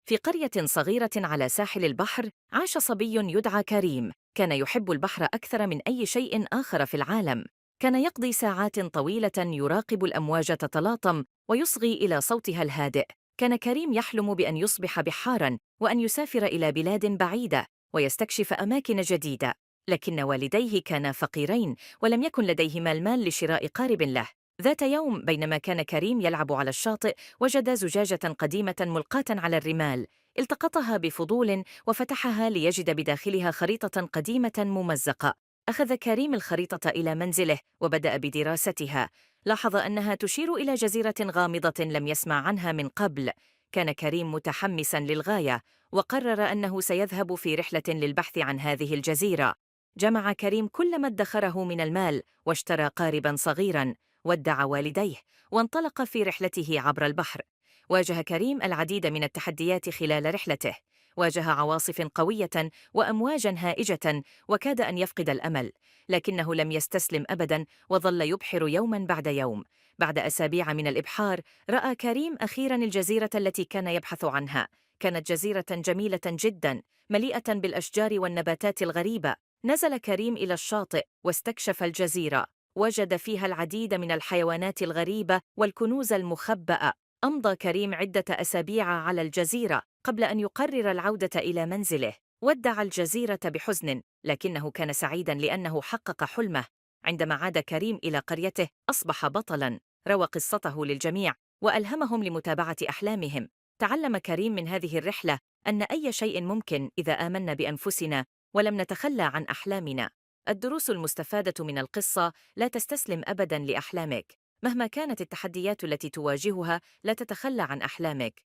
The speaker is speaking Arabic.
في قرية صغيرة على ساحل البحر عاش صبي يدعى كريم. كان يحب البحر أكثر من أي شيء آخر في العالم. كان يقضي ساعات طويلة يراقب الأمواج تتلاطم ويصغي إلى صوتها الهادئ. كان كريم يحلم بأن يصبح بحاراً وأن يسافر إلى بلاد بعيدة ويستكشف أماكن جديدة. لكن والديه كانا فقيرين ولم يكن لديهما المال لشراء قارب له. ذات يوم بينما كان كريم يلعب على الشاطئ وجد زجاجة قديمة ملقاة على الرمال. التقطها بفضول وفتحها ليجد بداخلها خريطة قديمة ممزقة. أخذ كريم الخريطة إلى منزله وبدأ بدراستها. لاحظ أنها تشير إلى جزيرة غامضة لم يسمع عنها من قبل. كان كريم متحمساً للغاية وقرر أنه سيذهب في رحلة للبحث عن هذه الجزيرة. جمع كريم كل ما ادخره من المال واشترى قارباً صغيراً. ودع والديه وانطلق في رحلته عبر البحر. واجه كريم العديد من التحديات خلال رحلته. واجه عواصف قوية وأمواجا هائجة وكاد أن يفقد الأمل، لكنه لم يستسلم أبدا وظل يبحر يوما بعد يوم. بعد أسابيع من الإبحار رأى كريم أخيرا الجزيرة التي كان يبحث عنها. كانت جزيرة جميلة جدا مليئة بالأشجار والنباتات الغريبة. نزل كريم إلى الشاطئ واستكشف الجزيرة. وجد فيها العديد من الحيوانات الغريبة والكنوز المخبأة. أمضى كريم عدة أسابيع على الجزيرة قبل أن يقرر العودة إلى منزله. ودع الجزيرة بحزن، لكنه كان سعيداً لأنه حقق حلمه. عندما عاد كريم إلى قريته أصبح بطلاً. روى قصته للجميع وألهمهم لمتابعة أحلامهم. تعلم كريم من هذه الرحلة أن أي شيء ممكن إذا آمنا بأنفسنا ولم نتخلى عن أحلامنا. الدروس المستفادة من القصة: لا تستسلم أبداً لأحلامك. مهما كانت التحديات التي تواجهها لا تتخلى عن أحلامك.